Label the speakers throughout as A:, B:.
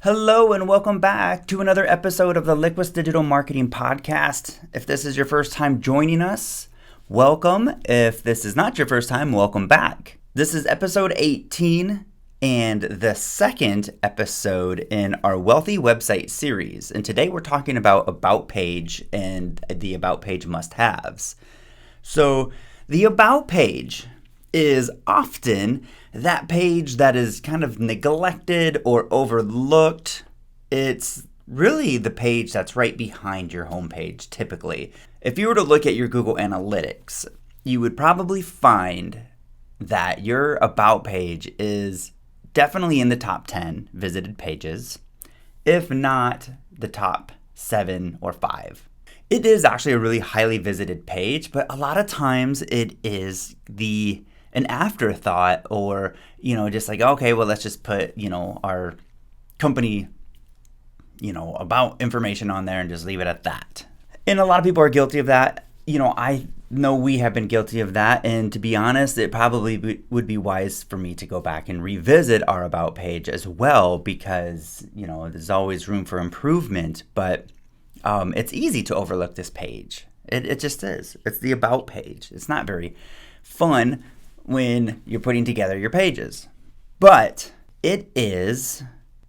A: Hello and welcome back to another episode of the Liquid Digital Marketing Podcast. If this is your first time joining us, welcome. If this is not your first time, welcome back. This is episode 18 and the second episode in our Wealthy Website series. And today we're talking about page and the about page must-haves. So the about page is often that page that is kind of neglected or overlooked. It's really the page that's right behind your homepage typically. If you were to look at your Google Analytics, you would probably find that your about page is definitely in the top 10 visited pages, if not the top 7 or 5. It is actually a really highly visited page, but a lot of times it is an afterthought, or just like, okay, well, let's just put our company about information on there and just leave it at that. And a lot of people are guilty of that. I know we have been guilty of that, and to be honest, it probably would be wise for me to go back and revisit our about page as well, because there's always room for improvement. But it's easy to overlook this page. It just is. It's the about page. It's not very fun when you're putting together your pages, but it is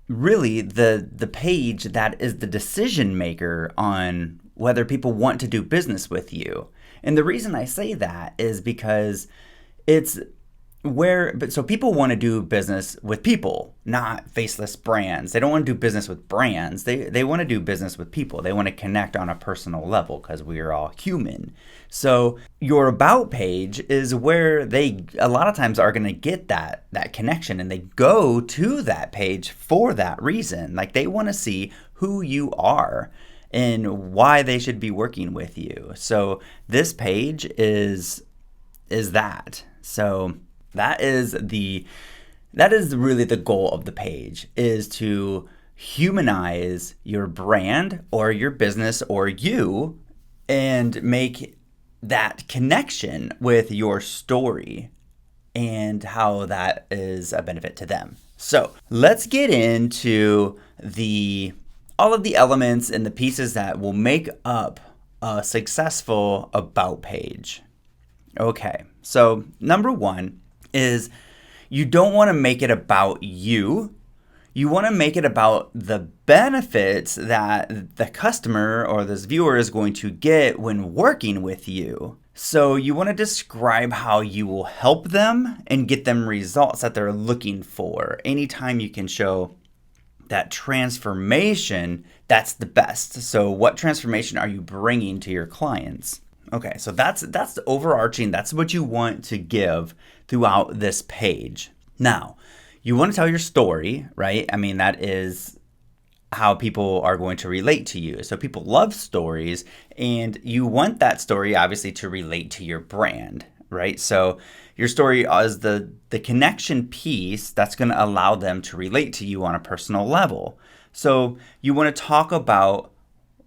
A: really the page that is the decision maker on whether people want to do business with you. And the reason I say that is because so people want to do business with people, not faceless brands. They don't want to do business with brands. They want to do business with people. They want to connect on a personal level because we are all human. So your about page is where they a lot of times are going to get that connection, and they go to that page for that reason. Like, they want to see who you are and why they should be working with you. So this page is that. So that is really the goal of the page, is to humanize your brand or your business or you, and make that connection with your story and how that is a benefit to them. So let's get into all of the elements and the pieces that will make up a successful about page. Okay, so number one is you don't want to make it about you. You want to make it about the benefits that the customer or this viewer is going to get when working with you. So you want to describe how you will help them and get them results that they're looking for. Anytime you can show that transformation, that's the best. So what transformation are you bringing to your clients? Okay, so that's the overarching, that's what you want to give throughout this page. Now, you want to tell your story, right? I mean, that is how people are going to relate to you. So people love stories, and you want that story obviously to relate to your brand, right? So your story is the connection piece that's going to allow them to relate to you on a personal level. So you want to talk about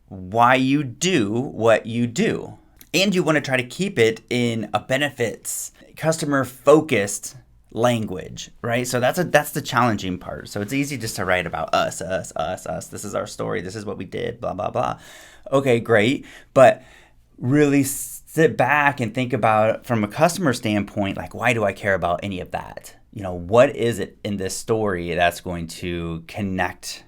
A: why you do what you do. And you want to try to keep it in a benefits, customer-focused language, right? So that's the challenging part. So it's easy just to write about us. This is our story. This is what we did, blah, blah, blah. Okay, great. But really sit back and think about, from a customer standpoint, like, why do I care about any of that? What is it in this story that's going to connect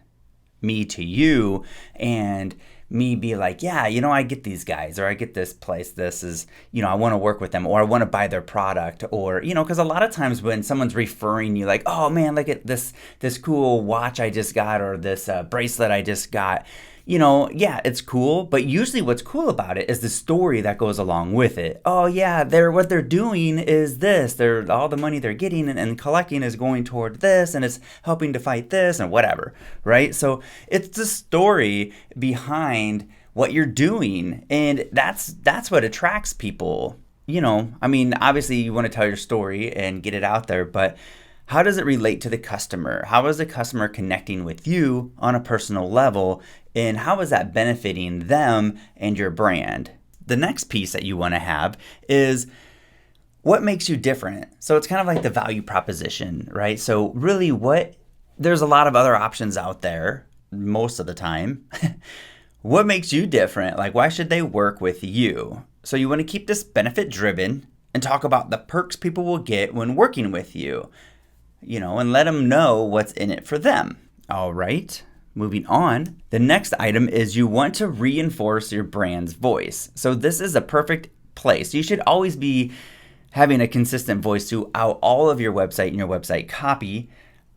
A: me to you, and me be like, yeah, I get these guys, or I get this place, this is, I want to work with them, or I want to buy their product, or, because a lot of times when someone's referring you, like, oh man, look at this cool watch I just got, or this bracelet I just got, yeah, it's cool, but usually what's cool about it is the story that goes along with it. Oh yeah, what they're doing is this. All the money they're getting and collecting is going toward this, and it's helping to fight this and whatever, right? So it's the story behind what you're doing, and that's what attracts people. I mean, obviously you want to tell your story and get it out there, but how does it relate to the customer? How is the customer connecting with you on a personal level? And how is that benefiting them and your brand? The next piece that you want to have is what makes you different. So it's kind of like the value proposition, right? So really, what there's a lot of other options out there most of the time. What makes you different? Like, why should they work with you? So you want to keep this benefit driven and talk about the perks people will get when working with you, and let them know what's in it for them. All right, moving on. The next item is you want to reinforce your brand's voice. So this is a perfect place. You should always be having a consistent voice throughout all of your website and your website copy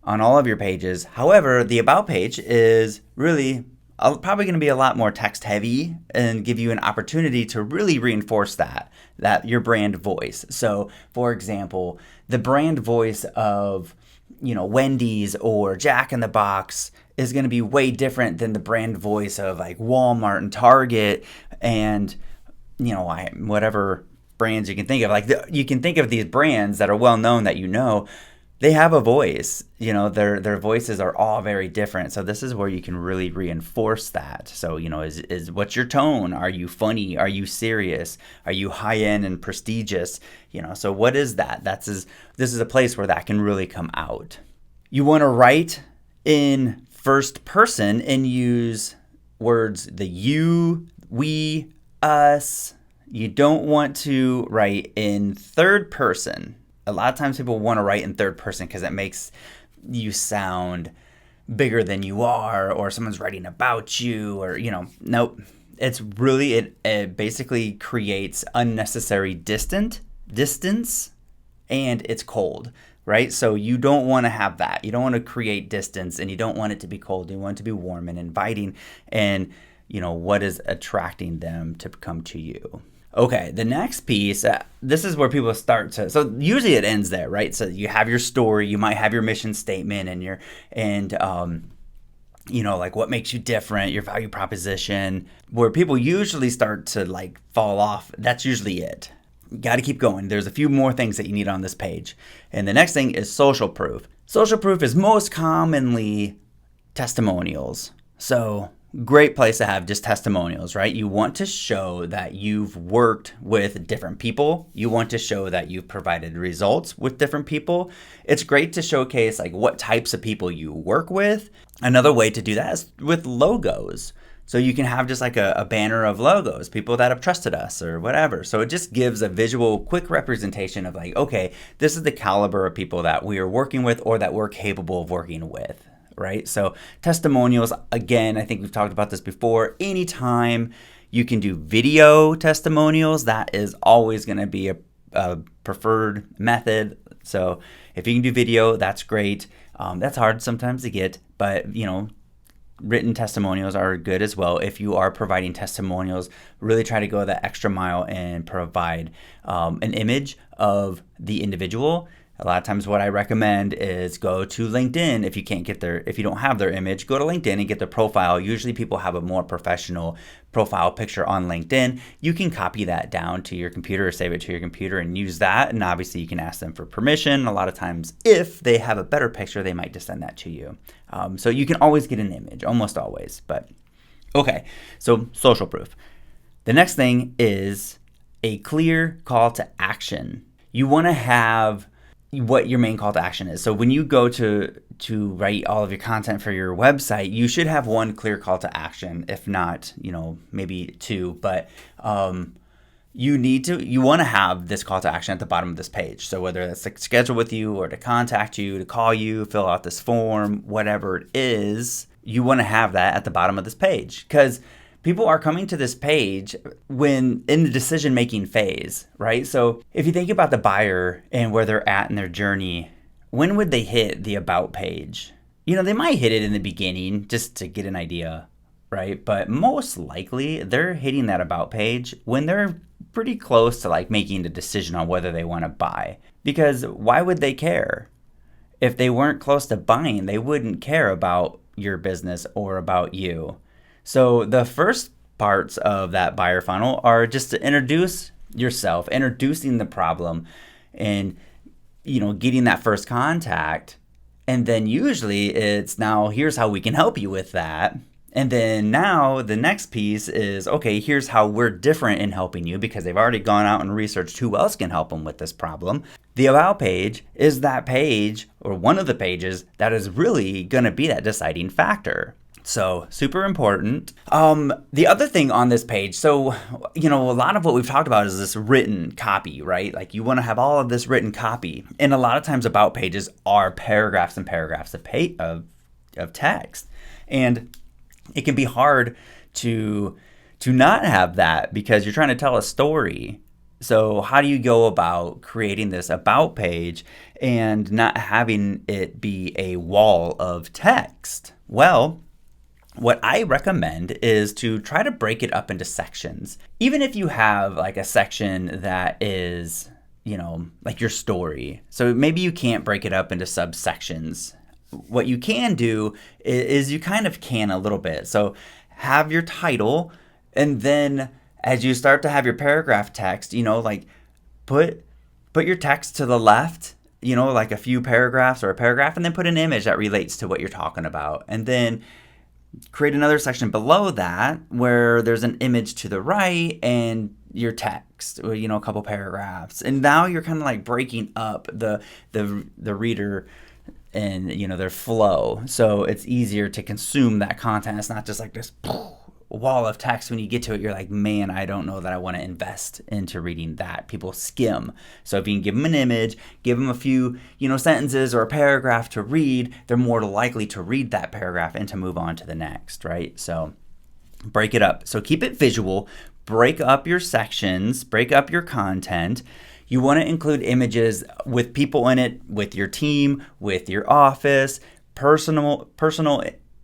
A: on all of your pages. However, the About page is really probably going to be a lot more text heavy and give you an opportunity to really reinforce that your brand voice. So, for example, the brand voice of Wendy's or Jack in the Box is going to be way different than the brand voice of like Walmart and Target and whatever brands you can think of. Like you can think of these brands that are well known that they have a voice. Their voices are all very different. So this is where you can really reinforce that. So, is what's your tone? Are you funny? Are you serious? Are you high end and prestigious? So what is that? This is a place where that can really come out. You want to write in first person and use words the you, we, us. You don't want to write in third person. A lot of times people want to write in third person because it makes you sound bigger than you are, or someone's writing about you, or, nope. It's really, it basically creates unnecessary distance, and it's cold, right? So you don't want to have that. You don't want to create distance, and you don't want it to be cold. You want it to be warm and inviting, and, what is attracting them to come to you. Okay, the next piece, this is where people start to, so usually it ends there, right? So you have your story, you might have your mission statement like what makes you different, your value proposition, where people usually start to like fall off. That's usually it. Got to keep going. There's a few more things that you need on this page. And the next thing is social proof. Social proof is most commonly testimonials. So great place to have just testimonials, right? You want to show that you've worked with different people. You want to show that you've provided results with different people. It's great to showcase like what types of people you work with. Another way to do that is with logos. So you can have just like a banner of logos, people that have trusted us or whatever. So it just gives a visual, quick representation of like, okay, this is the caliber of people that we are working with or that we're capable of working with. Right? So testimonials, again, I think we've talked about this before. Anytime you can do video testimonials, that is always going to be a preferred method. So if you can do video, that's great. That's hard sometimes to get, but written testimonials are good as well. If you are providing testimonials, really try to go that extra mile and provide an image of the individual. A lot of times what I recommend is go to LinkedIn. If you don't have their image, go to LinkedIn and get their profile. Usually people have a more professional profile picture on LinkedIn. You can copy that down to your computer or save it to your computer and use that. And obviously you can ask them for permission. A lot of times if they have a better picture, they might just send that to you. So you can always get an image, almost always. But okay, so social proof. The next thing is a clear call to action. You want to have what your main call to action is. So when you go to write all of your content for your website, you should have one clear call to action, if not, maybe two, but you want to have this call to action at the bottom of this page. So whether that's to schedule with you or to contact you, to call you, fill out this form, whatever it is, you want to have that at the bottom of this page, because people are coming to this page when in the decision-making phase, right? So if you think about the buyer and where they're at in their journey, when would they hit the About page? They might hit it in the beginning just to get an idea, right? But most likely they're hitting that About page when they're pretty close to like making the decision on whether they want to buy. Because why would they care? If they weren't close to buying, they wouldn't care about your business or about you. So the first parts of that buyer funnel are just to introduce yourself, introducing the problem, and getting that first contact. And then usually it's now, here's how we can help you with that. And then now the next piece is, okay, here's how we're different in helping you, because they've already gone out and researched who else can help them with this problem. The About page is that page, or one of the pages, that is really going to be that deciding factor. So super important. The other thing on this page, so, a lot of what we've talked about is this written copy, right? Like you want to have all of this written copy. And a lot of times About pages are paragraphs and paragraphs of text. And it can be hard to not have that because you're trying to tell a story. So how do you go about creating this About page and not having it be a wall of text? Well, what I recommend is to try to break it up into sections. Even if you have like a section that is, like your story. So maybe you can't break it up into subsections. What you can do is you kind of can a little bit. So have your title, and then as you start to have your paragraph text, like put your text to the left, like a few paragraphs or a paragraph, and then put an image that relates to what you're talking about. And then create another section below that where there's an image to the right and your text, or, a couple paragraphs. And now you're kind of like breaking up the reader and their flow, so it's easier to consume that content. It's not just like this wall of text. When you get to it, you're like, man, I don't know that I want to invest into reading that. People skim. So if you can give them an image, give them a few sentences or a paragraph to read, they're more likely to read that paragraph and to move on to the next, right? So break it up. So keep it visual, break up your sections, break up your content. You want to include images with people in it, with your team, with your office, personal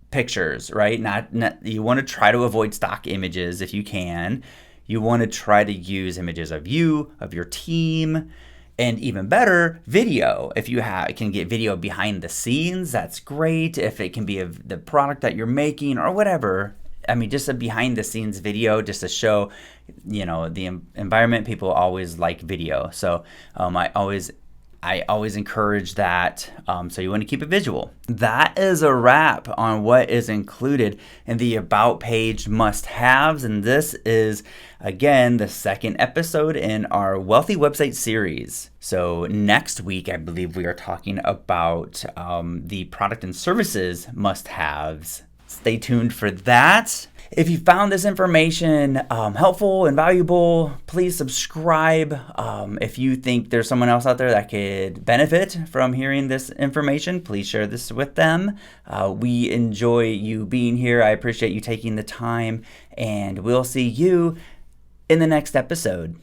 A: pictures, right? Not you want to try to avoid stock images if you can. You want to try to use images of you, of your team, and even better, video. If you can get video behind the scenes, that's great. If it can be of the product that you're making or whatever. Just a behind the scenes video, just to show, the environment. People always like video. So I always encourage that. So you want to keep it visual. That is a wrap on what is included in the About page must-haves. And this is, again, the second episode in our Wealthy Website series. So next week, I believe we are talking about the product and services must-haves. Stay tuned for that. If you found this information helpful and valuable, please subscribe. If you think there's someone else out there that could benefit from hearing this information, please share this with them. We enjoy you being here. I appreciate you taking the time, and we'll see you in the next episode.